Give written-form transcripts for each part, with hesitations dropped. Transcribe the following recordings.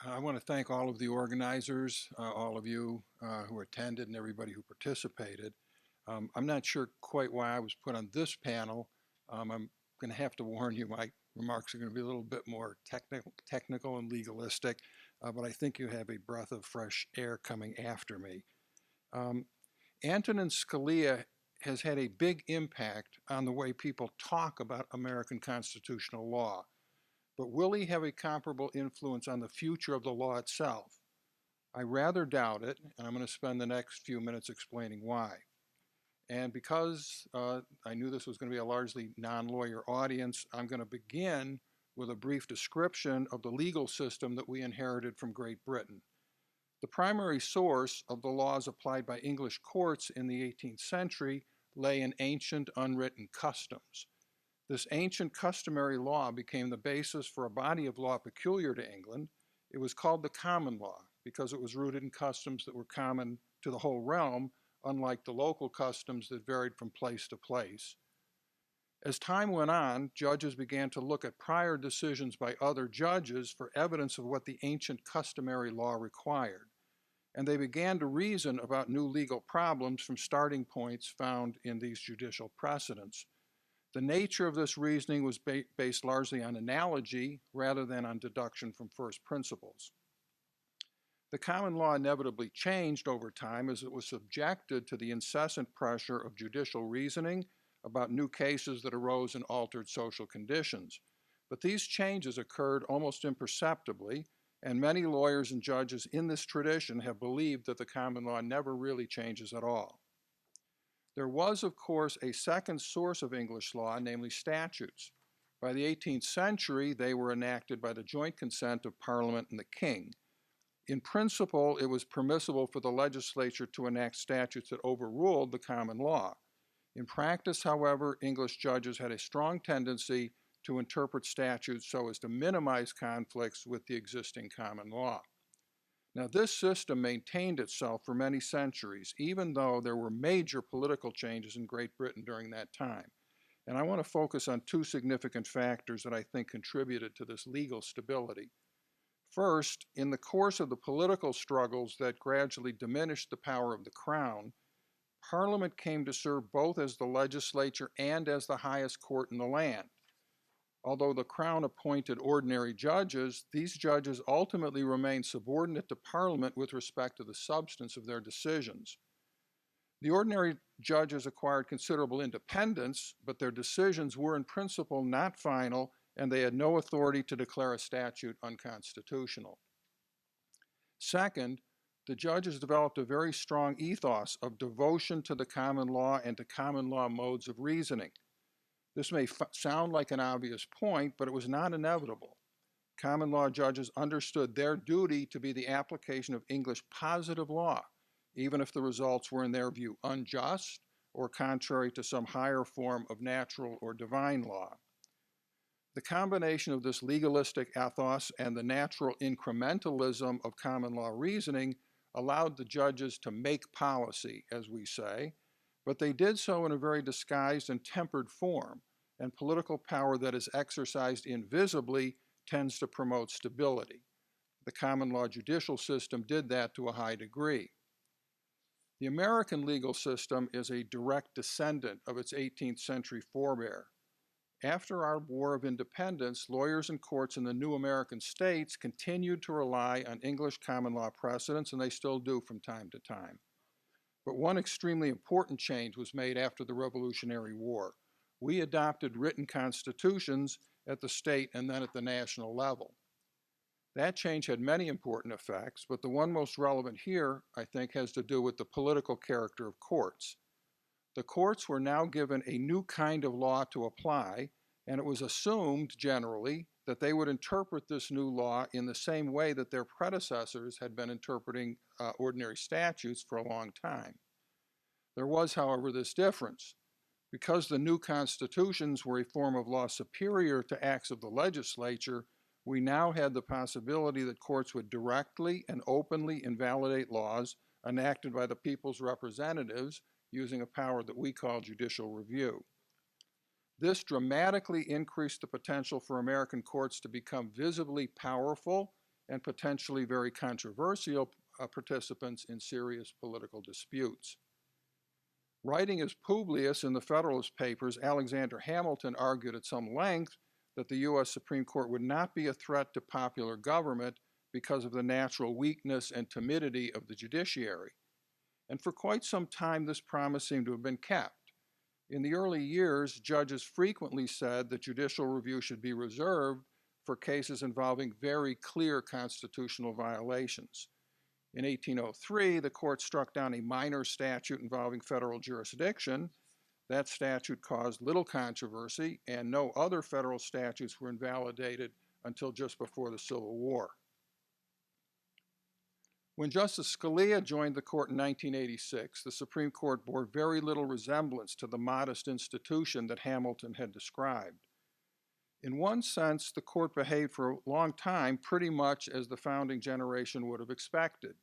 I want to thank all of the organizers, all of you who attended and everybody who participated. I'm not sure quite why I was put on this panel. I'm going to have to warn you, my remarks are going to be a little bit more technical and legalistic, but I think you have a breath of fresh air coming after me. Antonin Scalia has had a big impact on the way people talk about American constitutional law. But will he have a comparable influence on the future of the law itself? I rather doubt it, and I'm going to spend the next few minutes explaining why. And because I knew this was going to be a largely non-lawyer audience, I'm going to begin with a brief description of the legal system that we inherited from Great Britain. The primary source of the laws applied by English courts in the 18th century lay in ancient unwritten customs. This ancient customary law became the basis for a body of law peculiar to England. It was called the common law because it was rooted in customs that were common to the whole realm, unlike the local customs that varied from place to place. As time went on, judges began to look at prior decisions by other judges for evidence of what the ancient customary law required. And they began to reason about new legal problems from starting points found in these judicial precedents. The nature of this reasoning was based largely on analogy rather than on deduction from first principles. The common law inevitably changed over time as it was subjected to the incessant pressure of judicial reasoning about new cases that arose in altered social conditions. But these changes occurred almost imperceptibly, and many lawyers and judges in this tradition have believed that the common law never really changes at all. There was, of course, a second source of English law, namely statutes. By the 18th century, they were enacted by the joint consent of Parliament and the King. In principle, it was permissible for the legislature to enact statutes that overruled the common law. In practice, however, English judges had a strong tendency to interpret statutes so as to minimize conflicts with the existing common law. Now, this system maintained itself for many centuries, even though there were major political changes in Great Britain during that time. And I want to focus on two significant factors that I think contributed to this legal stability. First, in the course of the political struggles that gradually diminished the power of the Crown, Parliament came to serve both as the legislature and as the highest court in the land. Although the Crown appointed ordinary judges, these judges ultimately remained subordinate to Parliament with respect to the substance of their decisions. The ordinary judges acquired considerable independence, but their decisions were in principle not final, and they had no authority to declare a statute unconstitutional. Second, the judges developed a very strong ethos of devotion to the common law and to common law modes of reasoning. This may sound like an obvious point, but it was not inevitable. Common law judges understood their duty to be the application of English positive law, even if the results were in their view unjust or contrary to some higher form of natural or divine law. The combination of this legalistic ethos and the natural incrementalism of common law reasoning allowed the judges to make policy, as we say, but they did so in a very disguised and tempered form, and political power that is exercised invisibly tends to promote stability. The common law judicial system did that to a high degree. The American legal system is a direct descendant of its 18th century forebear. After our War of Independence, lawyers and courts in the new American states continued to rely on English common law precedents, and they still do from time to time. But one extremely important change was made after the Revolutionary War. We adopted written constitutions at the state and then at the national level. That change had many important effects, but the one most relevant here, I think, has to do with the political character of courts. The courts were now given a new kind of law to apply, and it was assumed, generally, that they would interpret this new law in the same way that their predecessors had been interpreting ordinary statutes for a long time. There was, however, this difference. Because the new constitutions were a form of law superior to acts of the legislature, we now had the possibility that courts would directly and openly invalidate laws enacted by the people's representatives using a power that we call judicial review. This dramatically increased the potential for American courts to become visibly powerful and potentially very controversial participants in serious political disputes. Writing as Publius in the Federalist Papers, Alexander Hamilton argued at some length that the U.S. Supreme Court would not be a threat to popular government because of the natural weakness and timidity of the judiciary. And for quite some time, this promise seemed to have been kept. In the early years, judges frequently said that judicial review should be reserved for cases involving very clear constitutional violations. In 1803, the court struck down a minor statute involving federal jurisdiction. That statute caused little controversy, and no other federal statutes were invalidated until just before the Civil War. When Justice Scalia joined the court in 1986, the Supreme Court bore very little resemblance to the modest institution that Hamilton had described. In one sense, the court behaved for a long time pretty much as the founding generation would have expected.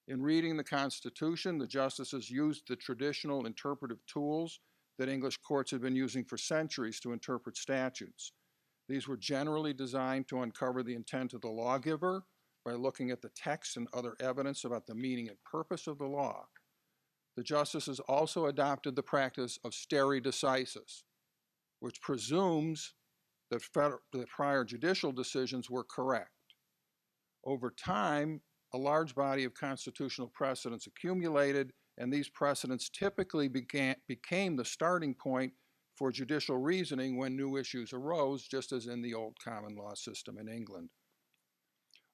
In reading the Constitution, the justices used the traditional interpretive tools that English courts had been using for centuries to interpret statutes. These were generally designed to uncover the intent of the lawgiver by looking at the text and other evidence about the meaning and purpose of the law. The justices also adopted the practice of stare decisis, which presumes that prior judicial decisions were correct. Over time, a large body of constitutional precedents accumulated, and these precedents typically became the starting point for judicial reasoning when new issues arose, just as in the old common law system in England.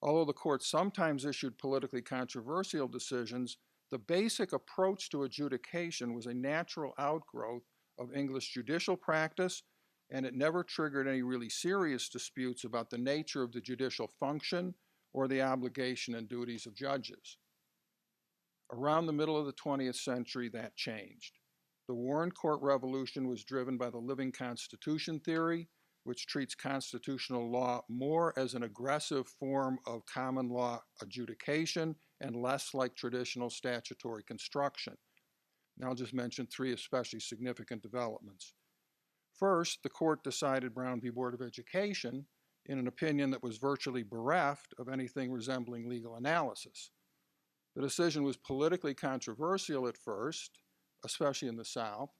Although the court sometimes issued politically controversial decisions, the basic approach to adjudication was a natural outgrowth of English judicial practice, and it never triggered any really serious disputes about the nature of the judicial function or the obligation and duties of judges. Around the middle of the 20th century, that changed. The Warren Court Revolution was driven by the living constitution theory, which treats constitutional law more as an aggressive form of common law adjudication and less like traditional statutory construction. Now I'll just mention three especially significant developments. First, the court decided Brown v. Board of Education in an opinion that was virtually bereft of anything resembling legal analysis. The decision was politically controversial at first, especially in the South,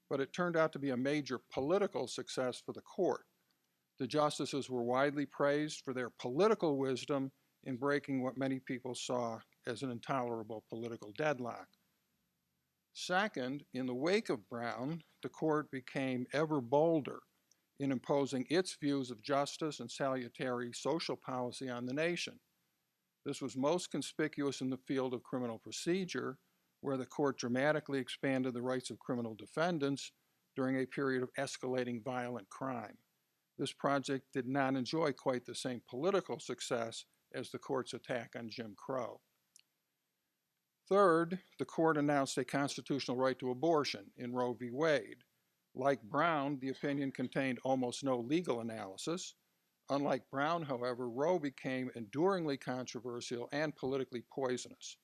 but it turned out to be a major political success for the court. The justices were widely praised for their political wisdom in breaking what many people saw as an intolerable political deadlock. Second, in the wake of Brown, the court became ever bolder in imposing its views of justice and salutary social policy on the nation. This was most conspicuous in the field of criminal procedure, where the court dramatically expanded the rights of criminal defendants during a period of escalating violent crime. This project did not enjoy quite the same political success as the court's attack on Jim Crow. Third, the court announced a constitutional right to abortion in Roe v. Wade. Like Brown, the opinion contained almost no legal analysis. Unlike Brown, however, Roe became enduringly controversial and politically poisonous.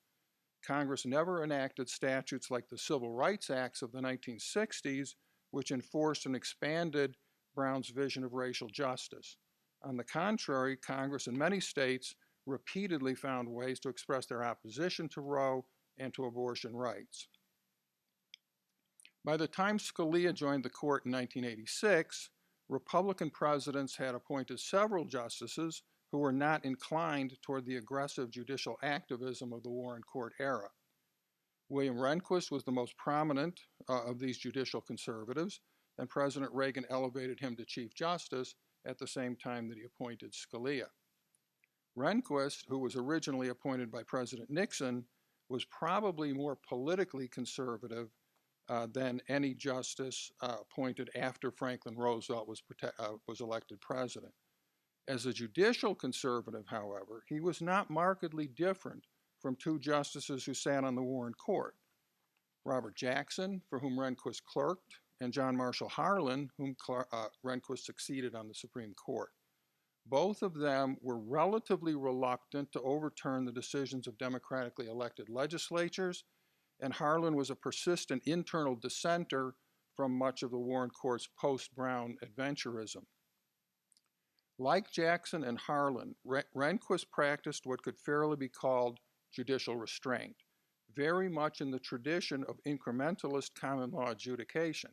Congress never enacted statutes like the Civil Rights Acts of the 1960s, which enforced and expanded Brown's vision of racial justice. On the contrary, Congress in many states repeatedly found ways to express their opposition to Roe and to abortion rights. By the time Scalia joined the court in 1986, Republican presidents had appointed several justices who were not inclined toward the aggressive judicial activism of the Warren Court era. William Rehnquist was the most prominent of these judicial conservatives, and President Reagan elevated him to Chief Justice at the same time that he appointed Scalia. Rehnquist, who was originally appointed by President Nixon, was probably more politically conservative than any justice appointed after Franklin Roosevelt was elected president. As a judicial conservative, however, he was not markedly different from two justices who sat on the Warren Court, Robert Jackson, for whom Rehnquist clerked, and John Marshall Harlan, whom Rehnquist succeeded on the Supreme Court. Both of them were relatively reluctant to overturn the decisions of democratically elected legislatures, and Harlan was a persistent internal dissenter from much of the Warren Court's post-Brown adventurism. Like Jackson and Harlan, Rehnquist practiced what could fairly be called judicial restraint, very much in the tradition of incrementalist common law adjudication.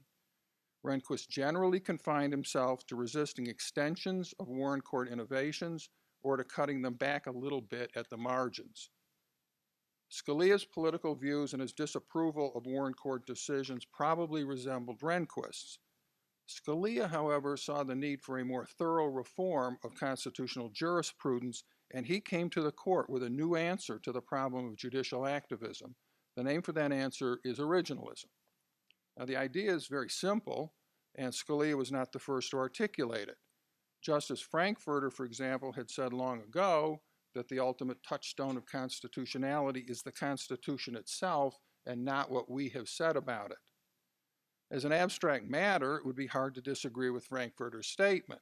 Rehnquist generally confined himself to resisting extensions of Warren Court innovations or to cutting them back a little bit at the margins. Scalia's political views and his disapproval of Warren Court decisions probably resembled Rehnquist's. Scalia, however, saw the need for a more thorough reform of constitutional jurisprudence, and he came to the court with a new answer to the problem of judicial activism. The name for that answer is originalism. Now, the idea is very simple, and Scalia was not the first to articulate it. Justice Frankfurter, for example, had said long ago that the ultimate touchstone of constitutionality is the Constitution itself and not what we have said about it. As an abstract matter, it would be hard to disagree with Frankfurter's statement.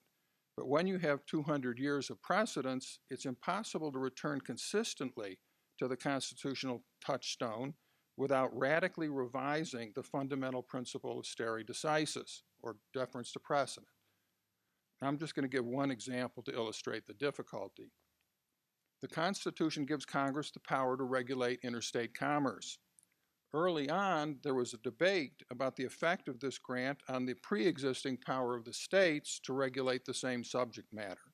But when you have 200 years of precedents, it's impossible to return consistently to the constitutional touchstone without radically revising the fundamental principle of stare decisis, or deference to precedent. I'm just going to give one example to illustrate the difficulty. The Constitution gives Congress the power to regulate interstate commerce. Early on, there was a debate about the effect of this grant on the pre-existing power of the states to regulate the same subject matter.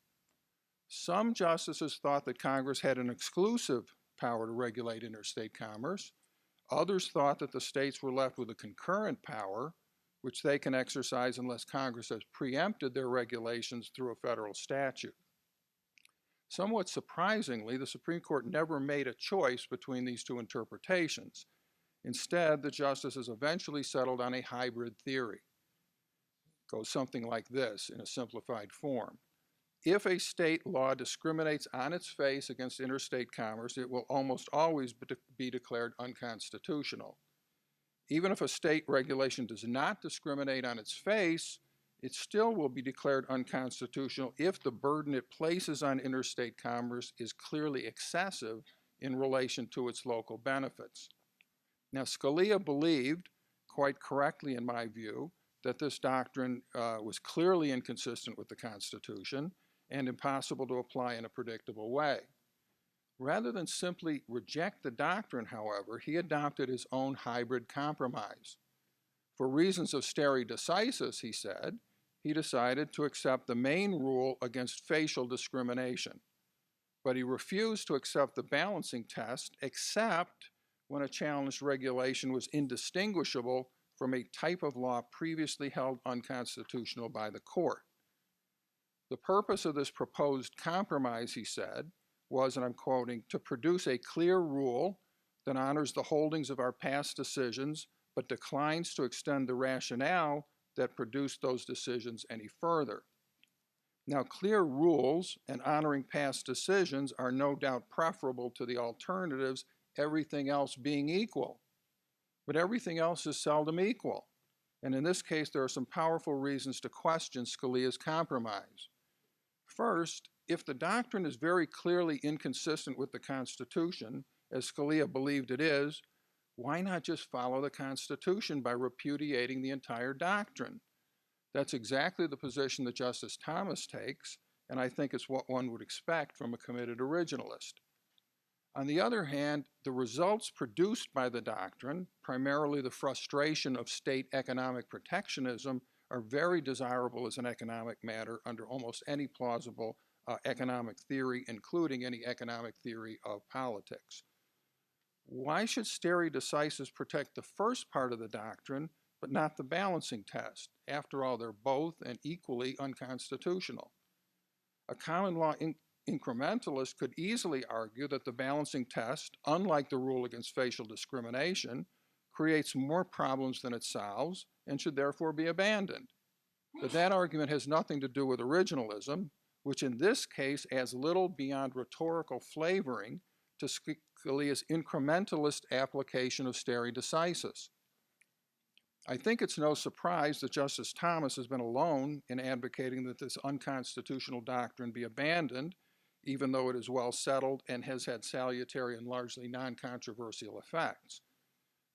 Some justices thought that Congress had an exclusive power to regulate interstate commerce. Others thought that the states were left with a concurrent power, which they can exercise unless Congress has preempted their regulations through a federal statute. Somewhat surprisingly, the Supreme Court never made a choice between these two interpretations. Instead, the justices eventually settled on a hybrid theory. It goes something like this in a simplified form. If a state law discriminates on its face against interstate commerce, it will almost always be declared unconstitutional. Even if a state regulation does not discriminate on its face, it still will be declared unconstitutional if the burden it places on interstate commerce is clearly excessive in relation to its local benefits. Now, Scalia believed, quite correctly in my view, that this doctrine was clearly inconsistent with the Constitution and impossible to apply in a predictable way. Rather than simply reject the doctrine, however, he adopted his own hybrid compromise. For reasons of stare decisis, he said, he decided to accept the main rule against facial discrimination. But he refused to accept the balancing test except when a challenged regulation was indistinguishable from a type of law previously held unconstitutional by the court. The purpose of this proposed compromise, he said, was, and I'm quoting, to produce a clear rule that honors the holdings of our past decisions but declines to extend the rationale that produced those decisions any further. Now, clear rules and honoring past decisions are no doubt preferable to the alternatives, everything else being equal. But everything else is seldom equal. And in this case, there are some powerful reasons to question Scalia's compromise. First, if the doctrine is very clearly inconsistent with the Constitution, as Scalia believed it is, why not just follow the Constitution by repudiating the entire doctrine? That's exactly the position that Justice Thomas takes, and I think it's what one would expect from a committed originalist. On the other hand, the results produced by the doctrine, primarily the frustration of state economic protectionism, are very desirable as an economic matter under almost any plausible economic theory, including any economic theory of politics. Why should stare decisis protect the first part of the doctrine, but not the balancing test? After all, they're both and equally unconstitutional. A common law incrementalist could easily argue that the balancing test, unlike the rule against facial discrimination, creates more problems than it solves and should therefore be abandoned. But that argument has nothing to do with originalism, which in this case adds little beyond rhetorical flavoring to Scalia's incrementalist application of stare decisis. I think it's no surprise that Justice Thomas has been alone in advocating that this unconstitutional doctrine be abandoned, even though it is well settled and has had salutary and largely non-controversial effects.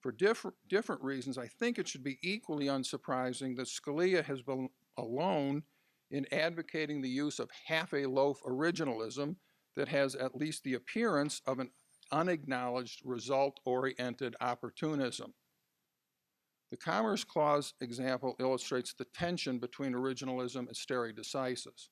For different reasons, I think it should be equally unsurprising that Scalia has been alone in advocating the use of half-a-loaf originalism that has at least the appearance of an unacknowledged result-oriented opportunism. The Commerce Clause example illustrates the tension between originalism and stare decisis.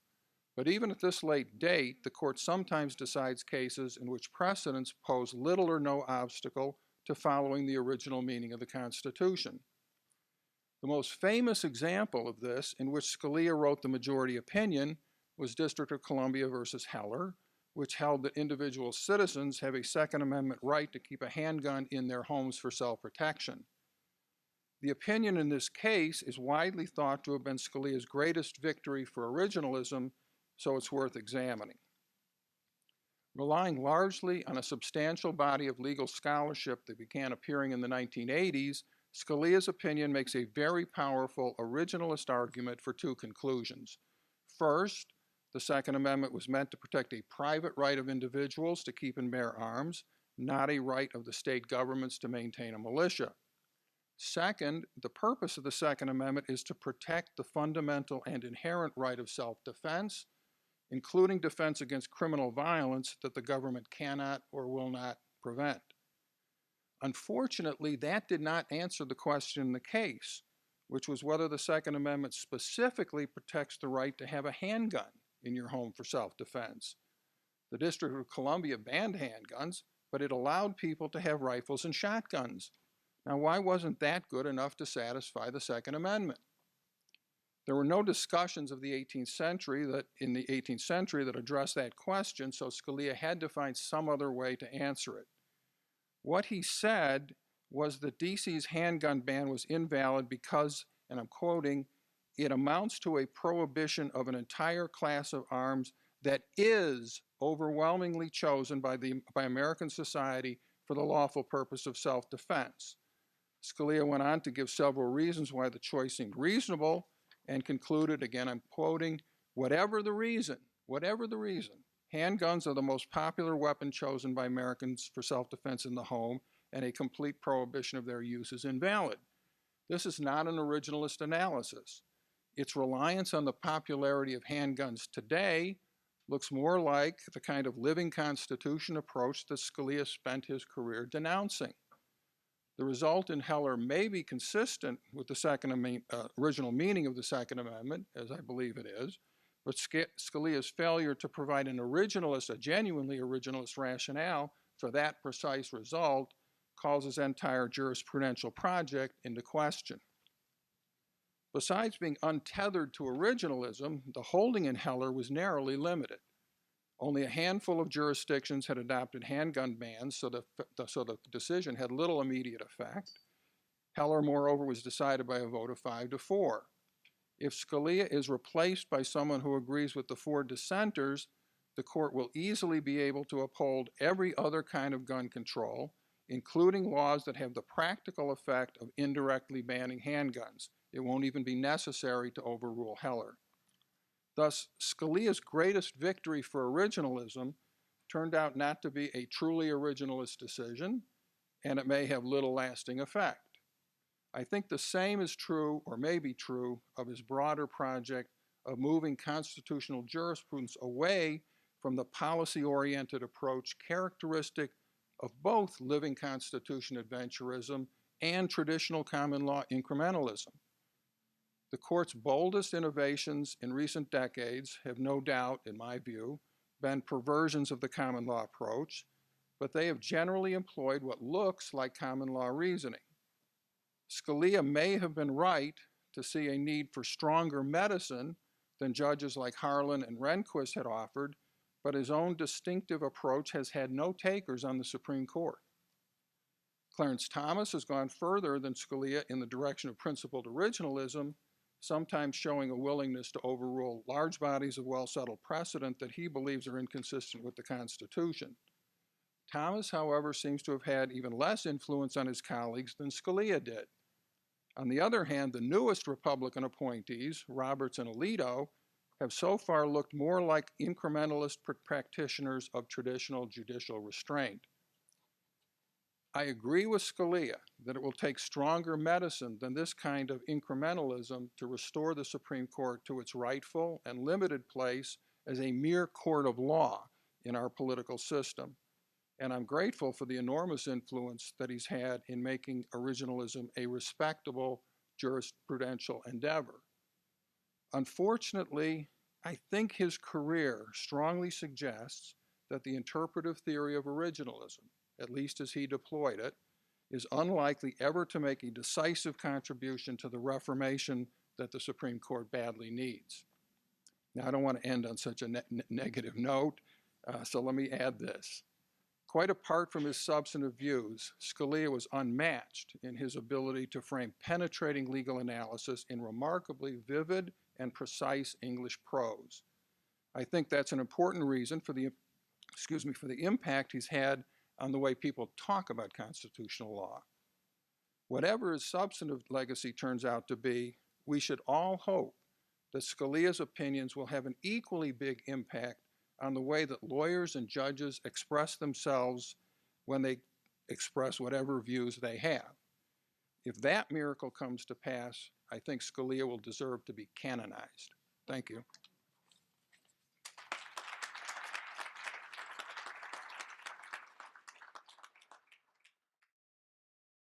But even at this late date, the court sometimes decides cases in which precedents pose little or no obstacle to following the original meaning of the Constitution. The most famous example of this, in which Scalia wrote the majority opinion, was District of Columbia versus Heller, which held that individual citizens have a Second Amendment right to keep a handgun in their homes for self-protection. The opinion in this case is widely thought to have been Scalia's greatest victory for originalism, so it's worth examining. Relying largely on a substantial body of legal scholarship that began appearing in the 1980s, Scalia's opinion makes a very powerful originalist argument for two conclusions. First, the Second Amendment was meant to protect a private right of individuals to keep and bear arms, not a right of the state governments to maintain a militia. Second, the purpose of the Second Amendment is to protect the fundamental and inherent right of self-defense, including defense against criminal violence that the government cannot or will not prevent. Unfortunately, that did not answer the question in the case, which was whether the Second Amendment specifically protects the right to have a handgun in your home for self-defense. The District of Columbia banned handguns, but it allowed people to have rifles and shotguns. Now, why wasn't that good enough to satisfy the Second Amendment? There were no discussions of the 18th century that addressed that question, so Scalia had to find some other way to answer it. What he said was that DC's handgun ban was invalid because, and I'm quoting, it amounts to a prohibition of an entire class of arms that is overwhelmingly chosen by American society for the lawful purpose of self-defense. Scalia went on to give several reasons why the choice seemed reasonable and concluded, again I'm quoting, whatever the reason, handguns are the most popular weapon chosen by Americans for self-defense in the home, and a complete prohibition of their use is invalid. This is not an originalist analysis. Its reliance on the popularity of handguns today looks more like the kind of living constitution approach that Scalia spent his career denouncing. The result in Heller may be consistent with the original meaning of the Second Amendment, as I believe it is, but Scalia's failure to provide a genuinely originalist rationale for that precise result calls his entire jurisprudential project into question. Besides being untethered to originalism, the holding in Heller was narrowly limited. Only a handful of jurisdictions had adopted handgun bans, so the decision had little immediate effect. Heller, moreover, was decided by a vote of 5-4. If Scalia is replaced by someone who agrees with the four dissenters, the court will easily be able to uphold every other kind of gun control, including laws that have the practical effect of indirectly banning handguns. It won't even be necessary to overrule Heller. Thus, Scalia's greatest victory for originalism turned out not to be a truly originalist decision, and it may have little lasting effect. I think the same is true, or may be true, of his broader project of moving constitutional jurisprudence away from the policy-oriented approach characteristic of both living constitution adventurism and traditional common law incrementalism. The court's boldest innovations in recent decades have no doubt, in my view, been perversions of the common law approach, but they have generally employed what looks like common law reasoning. Scalia may have been right to see a need for stronger medicine than judges like Harlan and Rehnquist had offered, but his own distinctive approach has had no takers on the Supreme Court. Clarence Thomas has gone further than Scalia in the direction of principled originalism, sometimes showing a willingness to overrule large bodies of well-settled precedent that he believes are inconsistent with the Constitution. Thomas, however, seems to have had even less influence on his colleagues than Scalia did. On the other hand, the newest Republican appointees, Roberts and Alito, have so far looked more like incrementalist practitioners of traditional judicial restraint. I agree with Scalia that it will take stronger medicine than this kind of incrementalism to restore the Supreme Court to its rightful and limited place as a mere court of law in our political system. And I'm grateful for the enormous influence that he's had in making originalism a respectable jurisprudential endeavor. Unfortunately, I think his career strongly suggests that the interpretive theory of originalism, at least as he deployed it, is unlikely ever to make a decisive contribution to the reformation that the Supreme Court badly needs. Now, I don't want to end on such a negative note, so let me add this. Quite apart from his substantive views, Scalia was unmatched in his ability to frame penetrating legal analysis in remarkably vivid and precise English prose. I think that's an important reason for the impact he's had on the way people talk about constitutional law. Whatever his substantive legacy turns out to be, we should all hope that Scalia's opinions will have an equally big impact on the way that lawyers and judges express themselves when they express whatever views they have. If that miracle comes to pass, I think Scalia will deserve to be canonized. Thank you.